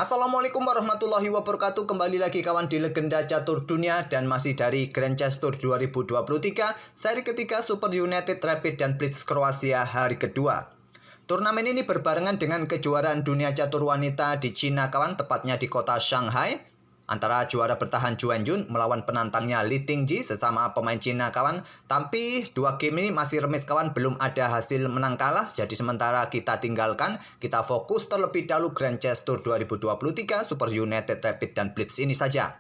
Assalamualaikum warahmatullahi wabarakatuh. Kembali lagi kawan di Legenda Catur Dunia dan masih dari Grand Chess Tour 2023 seri ketiga Super United Rapid dan Blitz Kroasia hari kedua. Turnamen ini berbarengan dengan kejuaraan dunia catur wanita di Cina kawan, tepatnya di kota Shanghai. Antara juara bertahan Juan Yun melawan penantangnya Li Tingji, sesama pemain Cina kawan. Tapi dua game ini masih remis kawan, belum ada hasil menang kalah. Jadi sementara kita tinggalkan, kita fokus terlebih dahulu Grand Chess Tour 2023 Super United Rapid dan Blitz ini saja.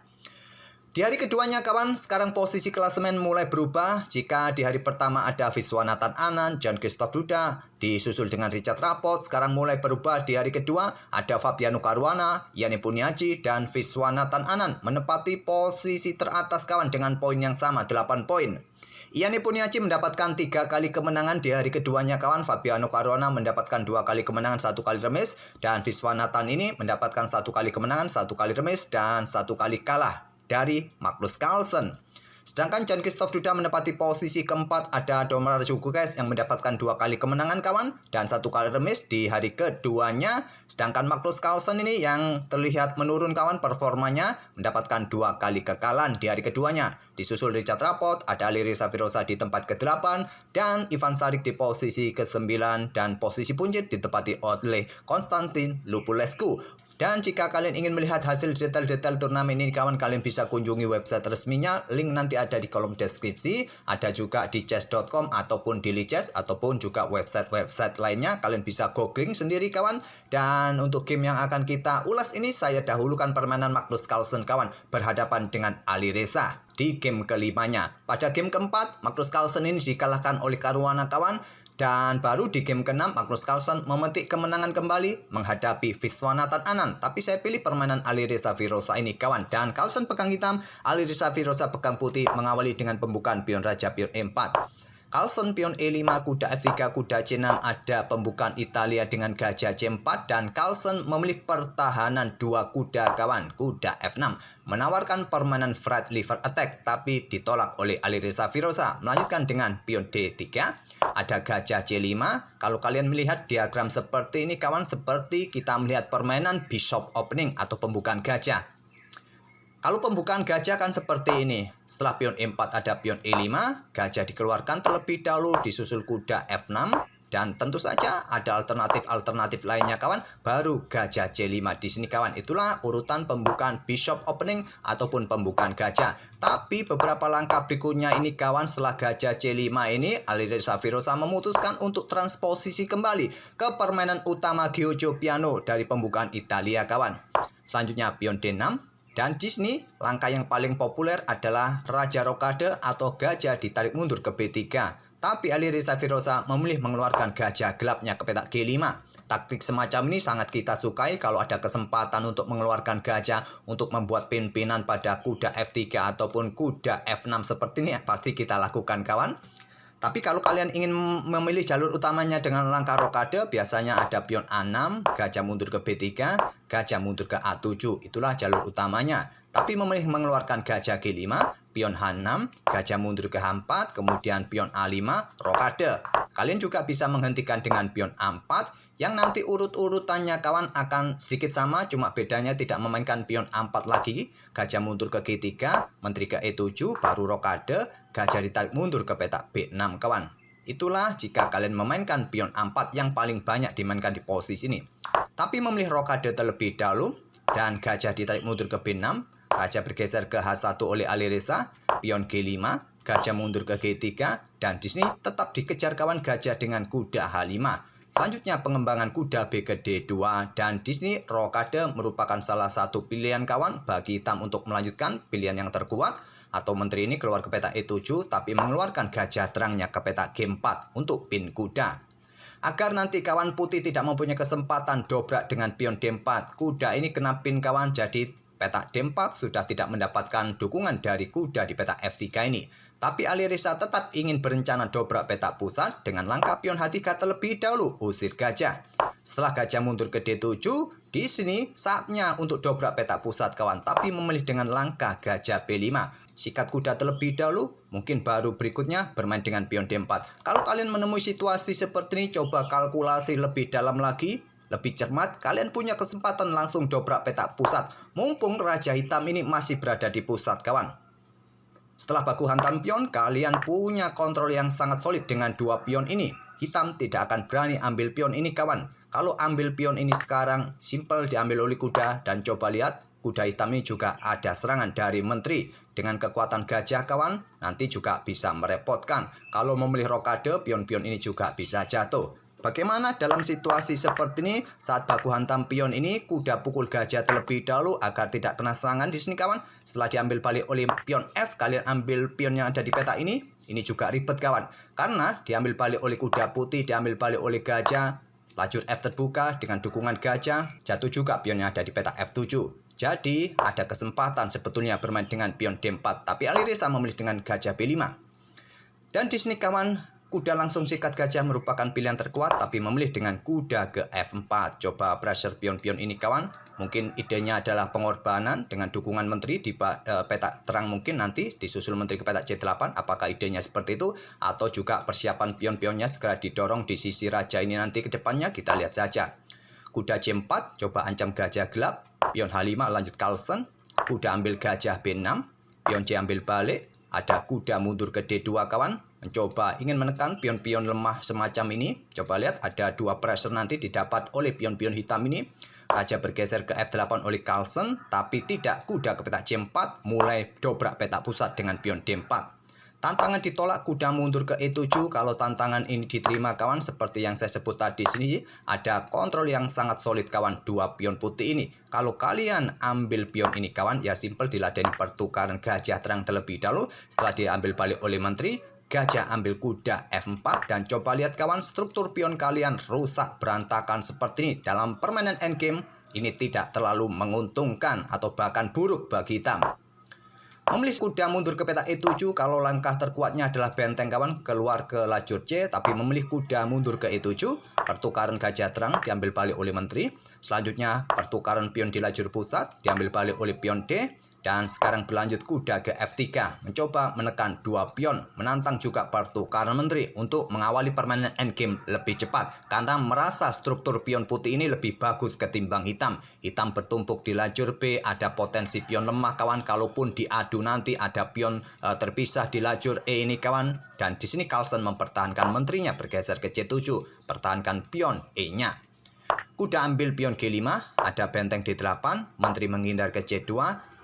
Di hari keduanya kawan, sekarang posisi klasemen mulai berubah. Jika di hari pertama ada Viswanathan Anand, Jan-Christoph Duda, disusul dengan Richard Rapport. Sekarang mulai berubah di hari kedua, ada Fabiano Caruana, Yanni Punyaji, dan Viswanathan Anand menempati posisi teratas kawan dengan poin yang sama, 8 poin. Yanni Punyaji mendapatkan 3 kali kemenangan di hari keduanya kawan. Fabiano Caruana mendapatkan 2 kali kemenangan, 1 kali remis. Dan Viswanathan ini mendapatkan 1 kali kemenangan, 1 kali remis, dan 1 kali kalah dari Magnus Carlsen. Sedangkan Jan-Christoph Duda menempati posisi keempat, ada Dominic Djokovic yang mendapatkan 2 kali kemenangan kawan dan 1 kali remis di hari keduanya. Sedangkan Magnus Carlsen ini yang terlihat menurun kawan performanya, mendapatkan 2 kali kekalahan di hari keduanya. Disusul Richard Rapport, ada Alireza Safirosa di tempat ke-8 dan Ivan Sarik di posisi ke-9 dan posisi punjit ditempati oleh Konstantin Lupulescu. Dan jika kalian ingin melihat hasil detail-detail turnamen ini kawan, kalian bisa kunjungi website resminya. Link nanti ada di kolom deskripsi. Ada juga di chess.com ataupun di Lichess ataupun juga website-website lainnya. Kalian bisa googling sendiri kawan. Dan untuk game yang akan kita ulas ini, saya dahulukan permainan Magnus Carlsen kawan berhadapan dengan Alireza di game kelimanya. Pada game keempat, Magnus Carlsen ini dikalahkan oleh Caruana kawan. Dan baru di game ke-6, Magnus Carlsen memetik kemenangan kembali menghadapi Viswanathan Anand. Tapi saya pilih permainan Alireza Safirosa ini kawan. Dan Carlsen pegang hitam, Alireza Safirosa pegang putih, mengawali dengan pembukaan pion raja pion E4. Carlsen pion E5, kuda F3, kuda C6, ada pembukaan Italia dengan gajah C4. Dan Carlsen memilih pertahanan 2 kuda kawan, kuda F6. Menawarkan permainan Fred Liver Attack, tapi ditolak oleh Alireza Safirosa. Melanjutkan dengan pion D3. Ada gajah C5. Kalau kalian melihat diagram seperti ini kawan, seperti kita melihat permainan bishop opening atau pembukaan gajah. Kalau pembukaan gajah kan seperti ini. Setelah pion E4 ada pion E5, gajah dikeluarkan terlebih dahulu, disusul kuda F6. Dan tentu saja ada alternatif lainnya kawan, baru gajah C5 di sini kawan. Itulah urutan pembukaan bishop opening ataupun pembukaan gajah. Tapi beberapa langkah berikutnya ini kawan, setelah gajah C5 ini, Alireza Safirosa memutuskan untuk transposisi kembali ke permainan utama Giorgio Piano dari pembukaan Italia kawan. Selanjutnya pion D6. Dan di sini langkah yang paling populer adalah Raja Rokade atau gajah ditarik mundur ke B3. Tapi Alireza Safirosa memilih mengeluarkan gajah gelapnya ke petak G5. Taktik semacam ini sangat kita sukai kalau ada kesempatan untuk mengeluarkan gajah untuk membuat pin-pinan pada kuda F3 ataupun kuda F6 seperti ini, pasti kita lakukan kawan. Tapi kalau kalian ingin memilih jalur utamanya dengan langkah rokade, biasanya ada pion A6, gajah mundur ke B3, gajah mundur ke A7. Itulah jalur utamanya. Tapi memilih mengeluarkan gajah G5, pion H6, gajah mundur ke H4, kemudian pion A5, rokade. Kalian juga bisa menghentikan dengan pion A4, yang nanti urut-urutannya kawan akan sedikit sama, cuma bedanya tidak memainkan pion A4 lagi. Gajah mundur ke G3, menteri ke E7, baru rokade, gajah ditarik mundur ke petak B6 kawan. Itulah jika kalian memainkan pion A4 yang paling banyak dimainkan di posisi ini. Tapi memilih rokade terlebih dahulu, dan gajah ditarik mundur ke B6, raja bergeser ke H1 oleh Alireza, pion G5, gajah mundur ke G3, dan di sini tetap dikejar kawan gajah dengan kuda H5. Selanjutnya pengembangan kuda B ke D2, dan di sini rokade merupakan salah satu pilihan kawan bagi hitam untuk melanjutkan pilihan yang terkuat, atau menteri ini keluar ke petak E7 tapi mengeluarkan gajah terangnya ke petak G4 untuk pin kuda. Agar nanti kawan putih tidak mempunyai kesempatan dobrak dengan pion D4, kuda ini kena pin kawan, jadi petak D4 sudah tidak mendapatkan dukungan dari kuda di petak F3 ini. Tapi Alireza tetap ingin berencana dobrak petak pusat dengan langkah pion H3 terlebih dahulu, usir gajah. Setelah gajah mundur ke D7, di sini saatnya untuk dobrak petak pusat kawan, tapi memilih dengan langkah gajah B5. Sikat kuda terlebih dahulu, mungkin baru berikutnya bermain dengan pion D4. Kalau kalian menemui situasi seperti ini, coba kalkulasi lebih dalam lagi. Lebih cermat, kalian punya kesempatan langsung dobrak petak pusat. Mumpung Raja Hitam ini masih berada di pusat, kawan. Setelah baku hantam pion, kalian punya kontrol yang sangat solid dengan dua pion ini. Hitam tidak akan berani ambil pion ini, kawan. Kalau ambil pion ini sekarang, simple diambil oleh kuda. Dan coba lihat, kuda hitam ini juga ada serangan dari menteri. Dengan kekuatan gajah, kawan, nanti juga bisa merepotkan. Kalau memilih rokade, pion-pion ini juga bisa jatuh. Bagaimana dalam situasi seperti ini? Saat baku hantam pion ini, kuda pukul gajah terlebih dahulu agar tidak kena serangan di sini, kawan. Setelah diambil balik oleh pion F, kalian ambil pion yang ada di peta ini. Ini juga ribet, kawan. Karena diambil balik oleh kuda putih, diambil balik oleh gajah. Lajur F terbuka dengan dukungan gajah. Jatuh juga pion yang ada di peta F7. Jadi, ada kesempatan sebetulnya bermain dengan pion D4. Tapi Alireza memilih dengan gajah B5. Dan di sini, kawan, kuda langsung sikat gajah merupakan pilihan terkuat, tapi memilih dengan kuda ke F4. Coba pressure pion-pion ini, kawan. Mungkin idenya adalah pengorbanan dengan dukungan menteri di petak terang, mungkin nanti disusul menteri ke petak C8. Apakah idenya seperti itu? Atau juga persiapan pion-pionnya segera didorong di sisi raja ini nanti ke depannya? Kita lihat saja. Kuda C4, coba ancam gajah gelap. Pion H5 lanjut Carlsen. Kuda ambil gajah B6. Pion C ambil balik. Ada kuda mundur ke D2, kawan. Mencoba ingin menekan pion-pion lemah semacam ini. Coba lihat, ada dua pressure nanti didapat oleh pion-pion hitam ini. Raja bergeser ke F8 oleh Carlsen, tapi tidak. Kuda ke petak C4, mulai dobrak petak pusat dengan pion D4. Tantangan ditolak, kuda mundur ke E7. Kalau tantangan ini diterima, kawan, seperti yang saya sebut tadi sini, ada kontrol yang sangat solid, kawan, dua pion putih ini. Kalau kalian ambil pion ini, kawan, ya simple diladeni pertukaran gajah terang terlebih dahulu. Setelah diambil balik oleh menteri, gajah ambil kuda F4. Dan coba lihat, kawan, struktur pion kalian rusak berantakan seperti ini. Dalam permainan endgame, ini tidak terlalu menguntungkan atau bahkan buruk bagi hitam. Memilih kuda mundur ke petak E7 kalau langkah terkuatnya adalah benteng, kawan, keluar ke lajur C, tapi memilih kuda mundur ke E7, pertukaran gajah terang diambil balik oleh menteri. Selanjutnya pertukaran pion di lajur pusat diambil balik oleh pion D. Dan sekarang berlanjut kuda ke F3, mencoba menekan dua pion, menantang juga pertukaran menteri untuk mengawali permainan endgame lebih cepat. Karena merasa struktur pion putih ini lebih bagus ketimbang hitam. Hitam bertumpuk di lajur B, ada potensi pion lemah, kawan. Kalaupun diadu nanti ada pion terpisah di lajur E ini, kawan. Dan di sini Carlsen mempertahankan menterinya, bergeser ke C7, pertahankan pion E-nya. Kuda ambil pion G5, ada benteng D8, menteri menghindar ke C2,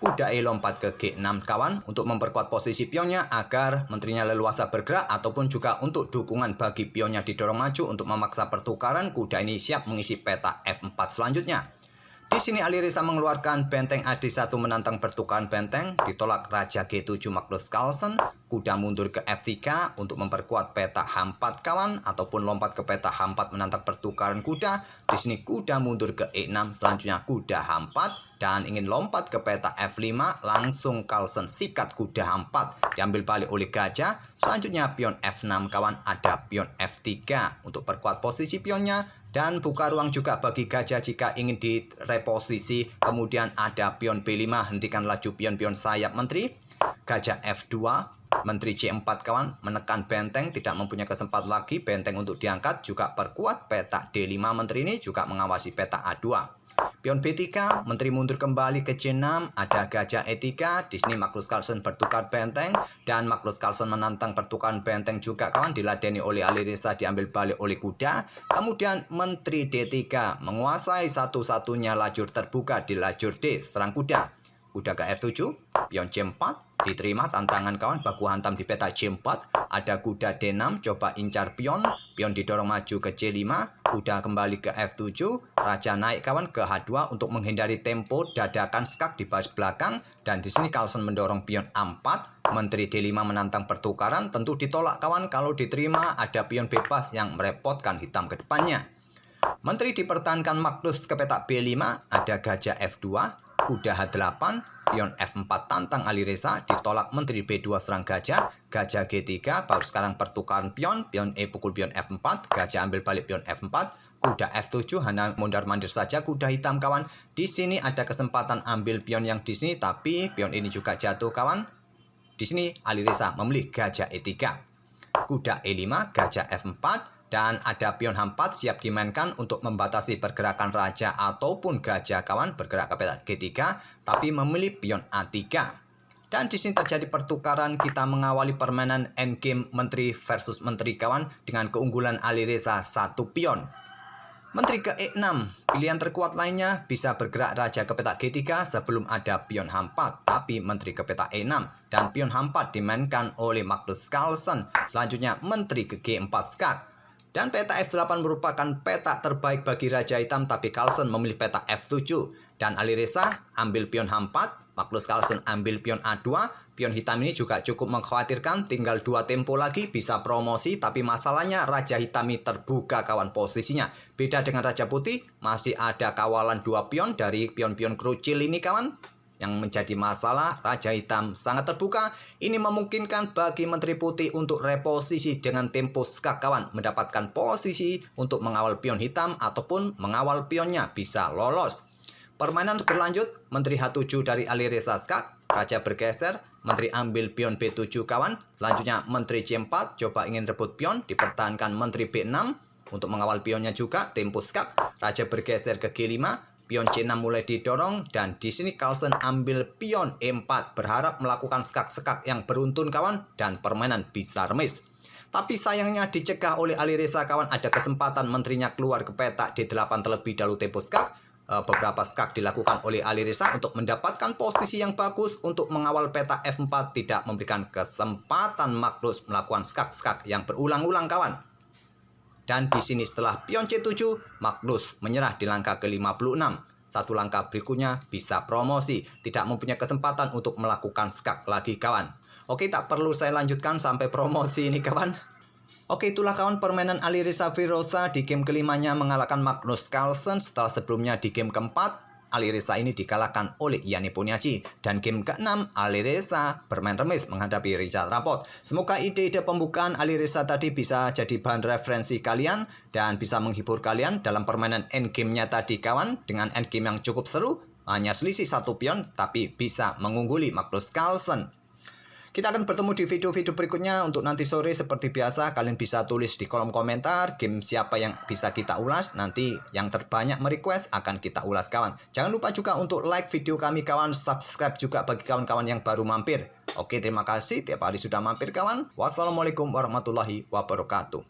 kuda E lompat ke G6, kawan, untuk memperkuat posisi pionnya agar menterinya leluasa bergerak, ataupun juga untuk dukungan bagi pionnya didorong maju untuk memaksa pertukaran. Kuda ini siap mengisi peta F4 selanjutnya. Di sini Alireza mengeluarkan benteng AD1 menantang pertukaran benteng, ditolak Raja G7 Magnus Carlsen, kuda mundur ke F3 untuk memperkuat peta H4, kawan, ataupun lompat ke peta H4 menantang pertukaran kuda. Di sini kuda mundur ke E6, selanjutnya kuda H4 dan ingin lompat ke peta F5, langsung Carlsen sikat kuda H4, diambil balik oleh gajah. Selanjutnya pion F6, kawan, ada pion F3 untuk perkuat posisi pionnya. Dan buka ruang juga bagi gajah jika ingin direposisi. Kemudian ada pion B5, hentikan laju pion-pion sayap menteri. Gajah F2, menteri C4, kawan, menekan benteng, tidak mempunyai kesempatan lagi benteng untuk diangkat. Juga perkuat peta D5, menteri ini juga mengawasi peta A2. Pion B3, menteri mundur kembali ke C6, ada gajah E3. Di sini Magnus Carlsen bertukar benteng dan Magnus Carlsen menantang pertukaran benteng juga, kawan, diladeni oleh Alireza, diambil balik oleh kuda. Kemudian menteri D3 menguasai satu-satunya lajur terbuka di lajur D, serang kuda. Kuda ke F7, pion C4, diterima tantangan, kawan, baku hantam di peta C4. Ada kuda D6, coba incar pion, pion didorong maju ke C5, kuda kembali ke F7, raja naik, kawan, ke H2 untuk menghindari tempo dadakan skak di baris belakang. Dan di sini Carlsen mendorong pion A4, menteri D5 menantang pertukaran, tentu ditolak, kawan. Kalau diterima ada pion bebas yang merepotkan hitam ke depannya. Menteri dipertahankan Magnus ke peta B5, ada gajah F2, kuda H8, pion F4 tantang Alireza, ditolak menteri B2 serang gajah, gajah G3, baru sekarang pertukaran pion, pion E pukul pion F4, gajah ambil balik pion F4, kuda F7 hanya mondar-mandir saja kuda hitam, kawan. Di sini ada kesempatan ambil pion yang di sini, tapi pion ini juga jatuh, kawan. Di sini Alireza memilih gajah E3. Kuda E5, gajah F4, Dan ada pion H4 siap dimainkan untuk membatasi pergerakan raja ataupun gajah kawan bergerak ke petak G3, tapi memilih pion A3. Dan di sini terjadi pertukaran, kita mengawali permainan endgame menteri versus menteri kawan dengan keunggulan Alireza 1 pion. Menteri ke E6, pilihan terkuat lainnya bisa bergerak raja ke petak G3 sebelum ada pion H4, tapi menteri ke petak E6 dan pion H4 dimainkan oleh Magnus Carlsen. Selanjutnya menteri ke G4 skak. Dan peta F8 merupakan peta terbaik bagi raja hitam, tapi Carlsen memilih peta F7. Dan Alireza ambil pion H4, Magnus Carlsen ambil pion A2. Pion hitam ini juga cukup mengkhawatirkan, tinggal 2 tempo lagi bisa promosi, tapi masalahnya raja hitam ini terbuka kawan posisinya. Beda dengan raja putih, masih ada kawalan 2 pion dari pion-pion krucil ini kawan. Yang menjadi masalah, raja hitam sangat terbuka. Ini memungkinkan bagi menteri putih untuk reposisi dengan tempo skak kawan, mendapatkan posisi untuk mengawal pion hitam ataupun mengawal pionnya bisa lolos. Permainan berlanjut, menteri H7 dari Alireza skak, raja bergeser, menteri ambil pion B7 kawan. Selanjutnya menteri C4 coba ingin rebut pion, dipertahankan menteri B6 untuk mengawal pionnya juga, tempo skak, raja bergeser ke G5. Pion C6 mulai didorong dan di sini Carlsen ambil pion E4 berharap melakukan skak-skak yang beruntun kawan dan permainan bisa remis. Tapi sayangnya dicegah oleh Alireza kawan, ada kesempatan menterinya keluar ke petak D8 terlebih dahulu tempo skak. Beberapa skak dilakukan oleh Alireza untuk mendapatkan posisi yang bagus untuk mengawal petak F4, tidak memberikan kesempatan Magnus melakukan skak-skak yang berulang-ulang kawan. Dan di sini setelah pion C7, Magnus menyerah di langkah ke-56. Satu langkah berikutnya bisa promosi, tidak mempunyai kesempatan untuk melakukan skak lagi kawan. Oke, tak perlu saya lanjutkan sampai promosi ini kawan. Oke, itulah kawan permainan Alireza Firoza di game kelimanya mengalahkan Magnus Carlsen setelah sebelumnya di game keempat Alireza ini dikalahkan oleh Ian Nepomniachtchi. Dan game ke-6 Alireza bermain remis menghadapi Richard Rapport. Semoga ide-ide pembukaan Alireza tadi bisa jadi bahan referensi kalian dan bisa menghibur kalian dalam permainan endgame-nya tadi kawan. Dengan endgame yang cukup seru, hanya selisih 1 pion tapi bisa mengungguli Magnus Carlsen. Kita akan bertemu di video-video berikutnya. Untuk nanti sore seperti biasa, kalian bisa tulis di kolom komentar game siapa yang bisa kita ulas. Nanti yang terbanyak merequest akan kita ulas kawan. Jangan lupa juga untuk like video kami kawan. Subscribe juga bagi kawan-kawan yang baru mampir. Oke, terima kasih tiap hari sudah mampir kawan. Wassalamualaikum warahmatullahi wabarakatuh.